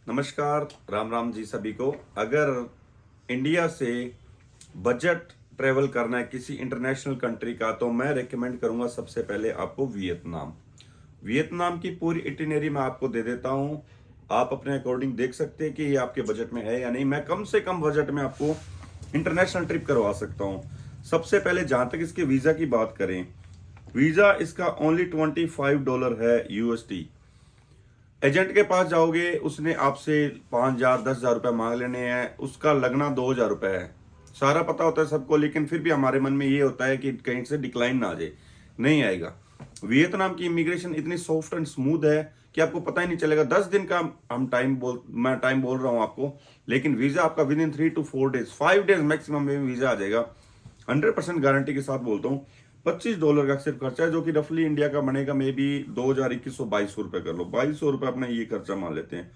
नमस्कार, राम राम जी सभी को। अगर इंडिया से बजट ट्रेवल करना है किसी इंटरनेशनल कंट्री का, तो मैं रेकमेंड करूंगा सबसे पहले आपको वियतनाम। वियतनाम की पूरी इटिनरी मैं आपको दे देता हूं। आप अपने अकॉर्डिंग देख सकते हैं कि ये आपके बजट में है या नहीं। मैं कम से कम बजट में आपको इंटरनेशनल ट्रिप करवा सकता हूं। सबसे पहले जहां तक इसके वीजा की बात करें, वीजा इसका ओनली $25 है यूएसडी। एजेंट के पास जाओगे, उसने आपसे 5,000 10,000 रुपए मांग लेने हैं, उसका लगना 2,000 रुपए है। सारा पता होता है सबको, लेकिन फिर भी हमारे मन में ये होता है कि कहीं से डिक्लाइन ना आ जाए। नहीं आएगा। वियतनाम की इमिग्रेशन इतनी सॉफ्ट एंड स्मूथ है कि आपको पता ही नहीं चलेगा। 10 दिन का मैं टाइम बोल रहा हूँ आपको, लेकिन वीजा आपका with in 3 to 4 days, 5 days maximum में वीजा आ जाएगा। 100% गारंटी के साथ बोलता हूँ। $25 का सिर्फ खर्चा है, जो कि रफली इंडिया का बनेगा मे बी 2,2122 रुपए कर लो। 2,200 रुपए अपना ये खर्चा मान लेते हैं।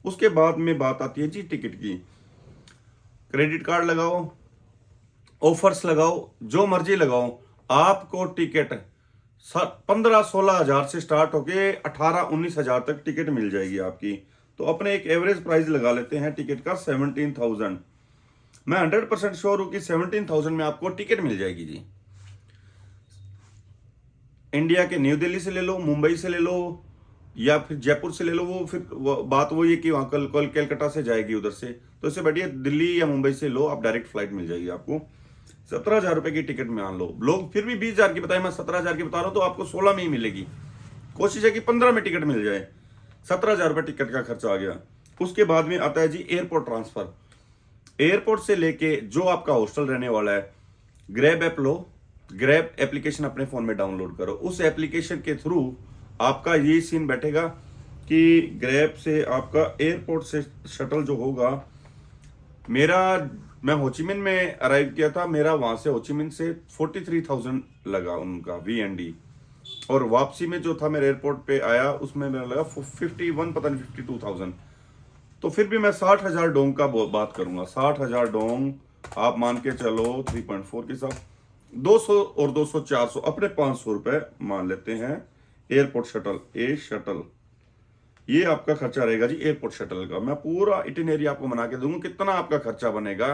उसके बाद में बात आती है जी टिकट की। क्रेडिट कार्ड लगाओ, ऑफर्स लगाओ, जो मर्जी लगाओ, आपको टिकट 15-16 हजार से स्टार्ट होके 18-19 हजार तक टिकट मिल जाएगी आपकी। तो अपने एक एवरेज प्राइस लगा लेते हैं टिकट का 17,000। मैं 100% श्योर हूं कि 17,000 में आपको टिकट मिल जाएगी जी। इंडिया के न्यू दिल्ली से ले लो, मुंबई से ले लो, या फिर जयपुर से ले लो। वो फिर बात वही है कि वहां कल कल कलकत्ता से जाएगी उधर से, तो इससे बढ़िया दिल्ली या मुंबई से लो, आप डायरेक्ट फ्लाइट मिल जाएगी आपको। 17,000 रुपए की टिकट मान लो। लोग फिर भी 20,000 की बताए, मैं 17,000 की बता रहा हूं, तो आपको 16 में ही मिलेगी। कोशिश है कि 15 में टिकट मिल जाए। 17,000 रुपए टिकट का खर्चा आ गया। उसके बाद में आता है जी एयरपोर्ट ट्रांसफर। एयरपोर्ट से लेके जो आपका हॉस्टल रहने वाला है, ग्रैब ऐप लो। ग्रैब एप्लीकेशन अपने फोन में डाउनलोड करो। उस एप्लीकेशन के थ्रू आपका ये सीन बैठेगा कि ग्रैब से आपका एयरपोर्ट से शटल जो होगा, मैं होचिमिन में अराइव किया था, मेरा वहां से होचिमिन से 43,000 लगा उनका VND। और वापसी में जो था मेरे एयरपोर्ट पे आया, उसमें मेरा लगा 51, पता नहीं 52,000। तो फिर भी मैं 60,000 डोंग का बात करूंगा। 60,000 डोंग आप मान के चलो 3.4 के साथ 200 और 200 400 अपने 500 रुपए मान लेते हैं। एयरपोर्ट शटल, ए शटल, ये आपका खर्चा रहेगा जी एयरपोर्ट शटल का। मैं पूरा इटिनरी आपको बना के दूंगा, कितना आपका खर्चा बनेगा,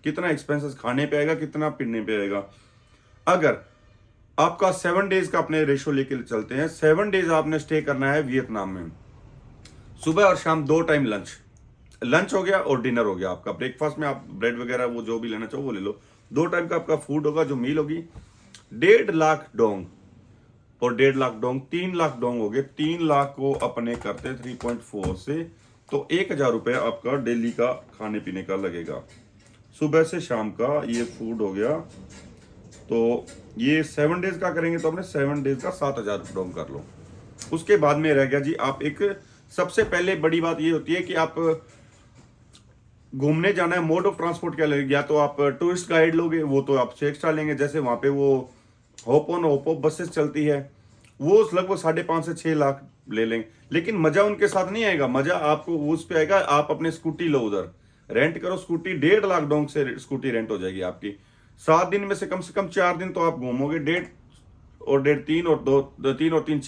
कितना एक्सपेंसेस खाने पे आएगा, कितना पीने पे आएगा। अगर आपका 7 डेज का अपने रेशो लेके चलते हैं, 7 डेज आपने स्टे करना है वियतनाम में। सुबह और शाम 2 टाइम लंच हो गया और डिनर हो गया आपका। ब्रेकफास्ट में आप ब्रेड वगैरह वो जो भी लेना चाहो वो ले लो। 2 टाइम का आपका फूड होगा, जो मील होगी। 1.5 लाख डोंग और 1.5 लाख डोंग, 3 लाख डोंग हो गए। 3 लाख को अपने करते 3.4 से, तो 1,000 रुपये आपका डेली का खाने पीने का लगेगा। सुबह से शाम का ये फूड हो गया। तो ये 7 डेज का करेंगे तो अपने 7 डेज का 7,000 डोंग कर लो। उसके बाद में रह गया जी, आप एक सबसे पहले बड़ी बात ये होती है कि आप घूमने जाना है, मोड ऑफ ट्रांसपोर्ट क्या लगेगा। या तो आप टूरिस्ट गाइड लोगे, वो तो आपसे एक्स्ट्रा लेंगे। जैसे वहां पे वो hope on hope of buses चलती है, वो लगभग 5.5 से 6 लाख ले लेंगे। लेकिन मजा उनके साथ नहीं आएगा, मजा आपको उस पे आएगा। आप अपने स्कूटी लो, उधर रेंट करो स्कूटी। 1.5 लाख डोंग से स्कूटी रेंट हो जाएगी आपकी। 7 दिन में से कम 4 दिन तो आप घूमोगे। 1.5 और 1.5 3 और 2 3 और 3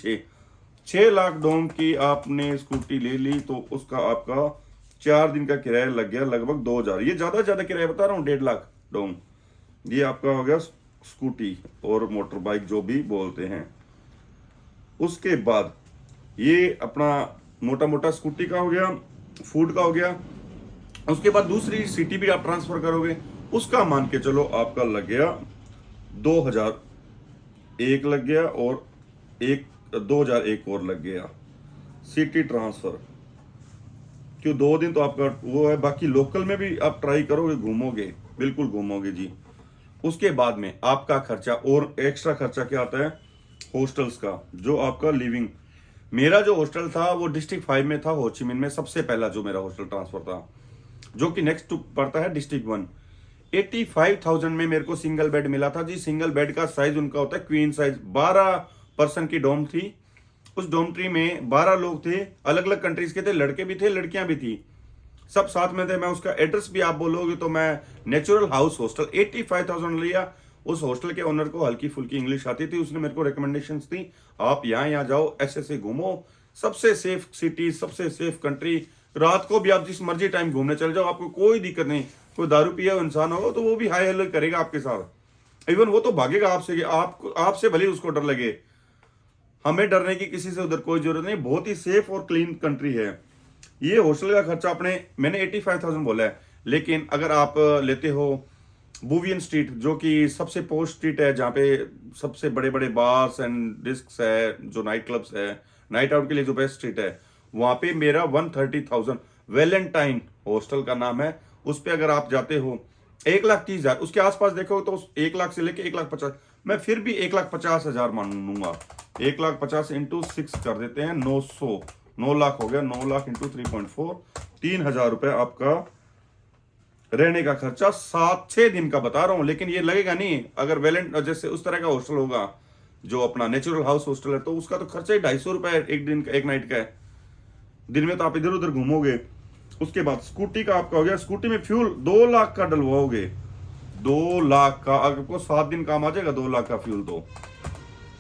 6 लाख डोंग की आपने स्कूटी ले ली, तो उसका आपका 4 दिन का किराया लग गया लगभग 2,000। ये ज्यादा किराया बता रहा हूँ। 1.5 लाख डोंग ये आपका हो गया स्कूटी और मोटर बाइक जो भी बोलते हैं। उसके बाद ये अपना मोटा मोटा स्कूटी का हो गया, फूड का हो गया। उसके बाद दूसरी सिटी भी आप ट्रांसफर करोगे, उसका मान के चलो आपका लग गया 2,001 लग गया, और 2,001 और लग गया सिटी ट्रांसफर। क्यों 2 दिन तो आपका वो है। बाकी लोकल में भी आप ट्राई करोगे, घूमोगे, बिल्कुल घूमोगे जी। उसके बाद में आपका खर्चा और एक्स्ट्रा खर्चा क्या आता है, हॉस्टल्स का, जो आपका लिविंग। मेरा जो हॉस्टल था वो डिस्ट्रिक्ट 5 में था, होचिमिन में। सबसे पहला जो मेरा हॉस्टल ट्रांसफर था, जो कि नेक्स्ट पड़ता है डिस्ट्रिक्ट 1। 85,000 में मेरे को सिंगल बेड मिला था जी। सिंगल बेड का साइज उनका होता है क्वीन साइज। 12 पर्सन की डोम थी। उस डोमट्री में 12 लोग थे, अलग अलग कंट्रीज के थे, लड़के भी थे लड़कियां भी थी, सब साथ में थे। मैं उसका एड्रेस भी आप बोलोगे तो मैं नेचुरल हाउस हॉस्टल 85,000 लिया। उस हॉस्टल के ओनर को हल्की फुल्की इंग्लिश आती थी, उसने मेरे को रिकमेंडेशंस दी, आप यहाँ जाओ, ऐसे ऐसे घूमो, सबसे सेफ सिटी, सबसे सेफ कंट्री, रात को भी आप जिस मर्जी टाइम घूमने चले जाओ, आपको कोई दिक्कत नहीं। कोई दारू पिया हुआ इंसान होगा तो वो भी हाई हेलो करेगा आपके साथ, इवन वो तो भागेगा आपसे कि आपसे भले उसको डर लगे। हमें डरने की किसी से उधर कोई जरूरत नहीं, बहुत ही सेफ और क्लीन कंट्री है। ये हॉस्टल का खर्चा मैंने 85,000 बोला है, लेकिन अगर आप लेते हो बुवियन स्ट्रीट, जो कि सबसे पोस्ट स्ट्रीट है, जहाँ पे सबसे बड़े बड़े बार्स एंड डिस्क्स है, जो नाइट क्लब्स है, नाइट आउट के लिए जो बेस्ट स्ट्रीट है, वहां पे मेरा 130,000 वैलेंटाइन हॉस्टल का नाम है। उस पे अगर आप जाते हो 1,30,000, उसके आसपास देखो तो 1 लाख से लेके 1,50,000, मैं फिर भी 1,50,000 मानूंगा। 1,50,000 इंटू 6 कर देते हैं, 900, 9 लाख हो गया। 9 लाख इंटू 3.4, 3,000 रुपए आपका रहने का खर्चा 7-6 दिन का बता रहा हूं। लेकिन ये लगेगा नहीं, अगर जैसे उस तरह का हॉस्टल होगा जो अपना नेचुरल हाउस हॉस्टल है, तो उसका तो खर्चा ही 250 रुपए एक दिन का, एक नाइट का है। दिन में तो आप इधर उधर घूमोगे। उसके बाद स्कूटी का आपका हो गया, स्कूटी में फ्यूल 2 लाख का डलवाओगे, 2 लाख का, अगर आपको 7 दिन काम आ जाएगा 2 लाख का फ्यूल,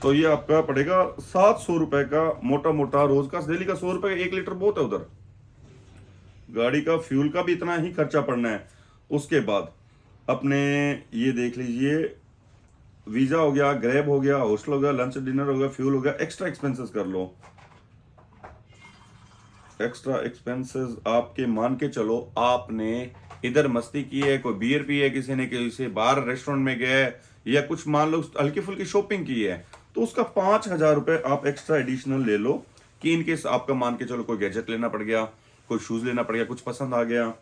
तो ये आपका पड़ेगा 700 रुपए का मोटा मोटा रोज का। दिल्ली का 100 रुपए का 1 लीटर बहुत है उधर। गाड़ी का फ्यूल का भी इतना ही खर्चा पड़ना है। उसके बाद अपने ये देख लीजिए, वीजा हो गया, ग्रैब हो गया, हॉस्टल हो गया, लंच डिनर हो गया, फ्यूल हो गया, एक्स्ट्रा एक्सपेंसेस कर लो। एक्स्ट्रा एक्सपेंसेस आपके मान के चलो, आपने इधर मस्ती की है, कोई बियर पी है, किसी ने किसी बार रेस्टोरेंट में गए, या कुछ मान लो हल्की फुल्की शॉपिंग की है, तो उसका 5,000 रुपए आप एक्स्ट्रा एडिशनल ले लो, कि इनकेस आपका मान के चलो कोई गैजेट लेना पड़ गया, कोई शूज लेना पड़ गया, कुछ पसंद आ गया,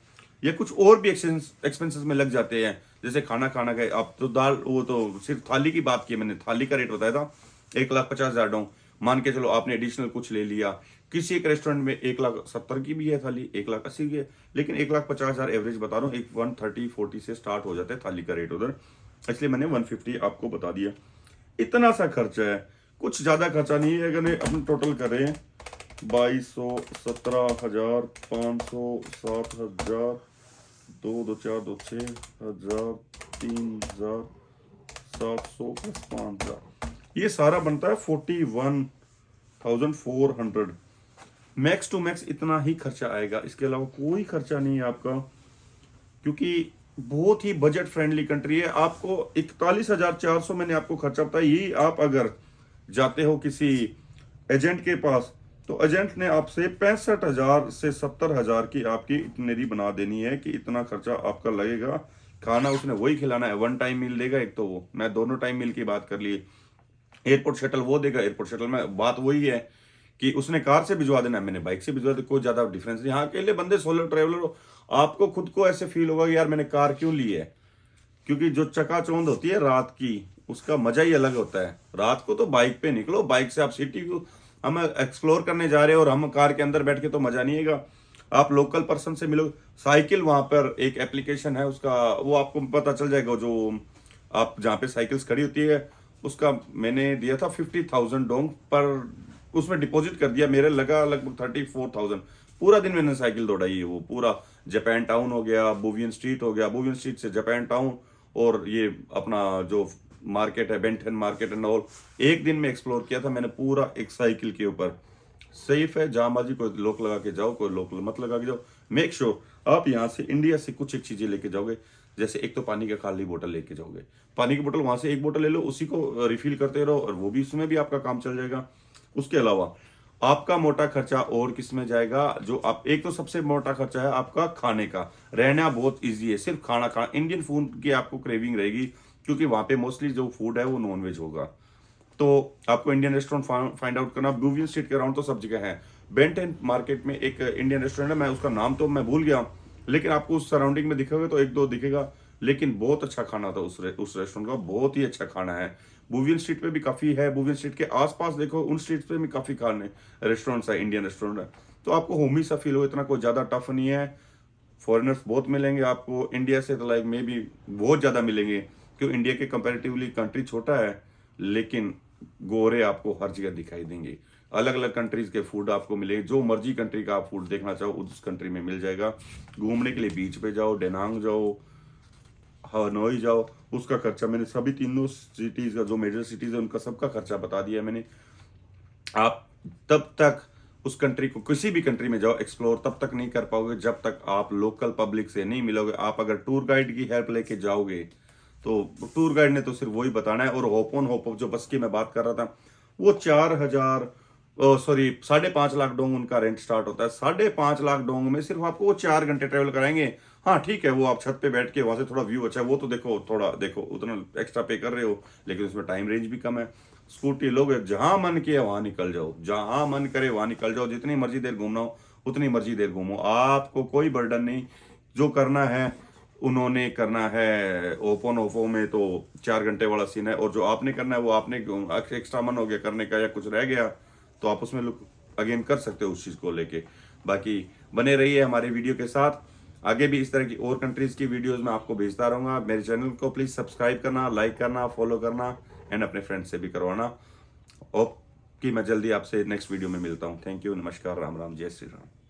या कुछ और भी एक्सपेंसेस में लग जाते हैं। जैसे खाना खाना का आप तो दाल, वो तो सिर्फ थाली की बात की मैंने, थाली का रेट बताया था 1,50,000 डाउन, मान के चलो आपने एडिशनल कुछ ले लिया। किसी एक रेस्टोरेंट में 1,70,000 की भी है थाली, 1,80,000 की है, लेकिन 1,50,000 एवरेज बता रहा हूँ, 130-140 से स्टार्ट हो जाता है थाली का रेट उधर, इसलिए मैंने 150 आपको बता दिया। इतना सा खर्चा है, कुछ ज्यादा खर्चा नहीं है। अगर अपने टोटल करें 2,200, 17,000, 500, 7,000, 2, 2, 4, 2, 6,000, 3,000, 700 प्लस 5,000, ये सारा बनता है 41,400। मैक्स टू मैक्स इतना ही खर्चा आएगा, इसके अलावा कोई खर्चा नहीं है आपका, क्योंकि बहुत ही बजट फ्रेंडली कंट्री है। आपको 41,400 मैंने आपको खर्चा बताया। यही आप अगर जाते हो किसी एजेंट के पास, तो एजेंट ने आपसे 65,000 से 70,000 की आपकी इटनरी बना देनी है, कि इतना खर्चा आपका लगेगा। खाना उसने वही खिलाना है, 1 टाइम मील देगा, एक तो वो, मैं दोनों टाइम मील की बात कर ली। एयरपोर्ट शटल वो देगा, एयरपोर्ट शटल में बात वही है कि उसने कार से भिजवा देना है, मैंने बाइक से भिजवा दिया, कोई ज्यादा डिफरेंस नहीं। हाँ, अकेले बंदे सोलो ट्रेवलर हो, आपको खुद को ऐसे फील होगा कि यार मैंने कार क्यों ली है, क्योंकि जो चकाचौंध होती है रात की, उसका मजा ही अलग होता है। रात को तो बाइक पे निकलो, बाइक से आप सिटी को, हम एक्सप्लोर करने जा रहे हो और हम कार के अंदर बैठ के तो मजा नहीं आएगा। आप लोकल पर्सन से मिलो, साइकिल, वहां पर एक एप्लीकेशन है उसका, वो आपको पता चल जाएगा, जो आप जहाँ पे साइकिल्स खड़ी होती है, उसका मैंने दिया था 50,000 डोंग पर, उसमें डिपॉजिट कर दिया, मेरे लगा लगभग 34,000। पूरा दिन मैंने साइकिल दौड़ाई है, वो पूरा जापान टाउन हो गया, बुवियन स्ट्रीट हो गया, बुवियन स्ट्रीट से जापान टाउन, और ये अपना जो मार्केट है, बेंटन मार्केट एंड ऑल, एक दिन में एक्सप्लोर किया था मैंने पूरा एक साइकिल के ऊपर। सेफ है, जहां मर्जी कोई लोक लगा के जाओ, कोई लोक मत लगा के जाओ। मेक श्योर आप यहाँ से इंडिया से कुछ एक चीजें लेके जाओगे, जैसे एक तो पानी का खाली बोतल लेके जाओगे, पानी की बोतल वहां से एक बोतल ले लो, उसी को रिफिल करते रहो, और वो भी, उसमें भी आपका काम चल जाएगा। उसके अलावा आपका मोटा खर्चा और किस में जाएगा, जो आप, एक तो सबसे मोटा खर्चा है आपका खाने का। रहना बहुत इजी है, सिर्फ खाना खाना, इंडियन फूड की आपको क्रेविंग रहेगी, क्योंकि वहां पे मोस्टली जो फूड है वो नॉनवेज होगा। तो आपको इंडियन रेस्टोरेंट फाइंड आउट करना, बुवियन स्ट्रीट के अराउंड तो सब जगह है। बेंटन मार्केट में एक इंडियन रेस्टोरेंट है, मैं उसका नाम तो मैं भूल गया, लेकिन आपको उस सराउंडिंग में दिखेगा तो 1-2 दिखेगा, लेकिन बहुत अच्छा खाना था उस रेस्टोरेंट का, बहुत ही अच्छा खाना है। बुवियन स्ट्रीट पे भी काफी है, बुवियन स्ट्रीट के आसपास देखो, उन स्ट्रीट पे भी काफी खाने रेस्टोरेंट्स है, इंडियन रेस्टोरेंट है, तो आपको होमी सा फील हो, इतना कोई ज्यादा टफ नहीं है। फॉरेनर्स बहुत मिलेंगे आपको इंडिया से, तो लाइक मे भी बहुत ज्यादा मिलेंगे, क्योंकि इंडिया के कंपैरेटिवली कंट्री छोटा है, लेकिन गोरे आपको हर जगह दिखाई देंगे। अलग अलग कंट्रीज के फूड आपको मिलेंगे, जो मर्जी कंट्री का आप फूड देखना चाहो उस कंट्री में मिल जाएगा। घूमने के लिए बीच पे जाओ, डेनांग जाओ, हनोई जाओ, उसका खर्चा मैंने सभी तीनों सिटीज का, जो मेजर सिटीज है उनका सबका खर्चा बता दिया मैंने। आप तब तक उस कंट्री को, किसी भी कंट्री में जाओ एक्सप्लोर तब तक नहीं कर पाओगे जब तक आप लोकल पब्लिक से नहीं मिलोगे। आप अगर टूर गाइड की हेल्प लेके जाओगे तो टूर गाइड ने तो सिर्फ वही बताना है। और होप ऑन होप ऑफ जो बस की मैं बात कर रहा था, वो 5.5 लाख डोंग उनका रेंट स्टार्ट होता है। 5.5 लाख डोंग में सिर्फ आपको वो 4 घंटे ट्रेवल कराएंगे। हाँ ठीक है, वो आप छत पे बैठ के वहां से थोड़ा व्यू अच्छा है वो तो देखो, थोड़ा देखो, उतना एक्स्ट्रा पे कर रहे हो, लेकिन उसमें टाइम रेंज भी कम है। स्कूटी लोगे, जहां मन किया वहां निकल जाओ, जहां मन करे वहां निकल जाओ, जितनी मर्जी देर घूमना हो उतनी मर्जी देर घूमो, आपको कोई बर्डन नहीं। जो करना है उन्होंने करना है। ओपन ओफो में तो 4 घंटे वाला सीन है, और जो आपने करना है वो आपने, एक्स्ट्रा मन हो गया करने का या कुछ रह गया तो आप उसमें लुक अगेन कर सकते हो उस चीज को लेके। बाकी बने रहिए हमारे वीडियो के साथ, आगे भी इस तरह की और कंट्रीज की वीडियोस मैं आपको भेजता रहूंगा। मेरे चैनल को प्लीज सब्सक्राइब करना, लाइक करना, फॉलो करना एंड अपने फ्रेंड्स से भी करवाना। होप कि मैं जल्दी आपसे नेक्स्ट वीडियो में मिलता हूँ। थैंक यू, नमस्कार, राम राम, जय श्री राम।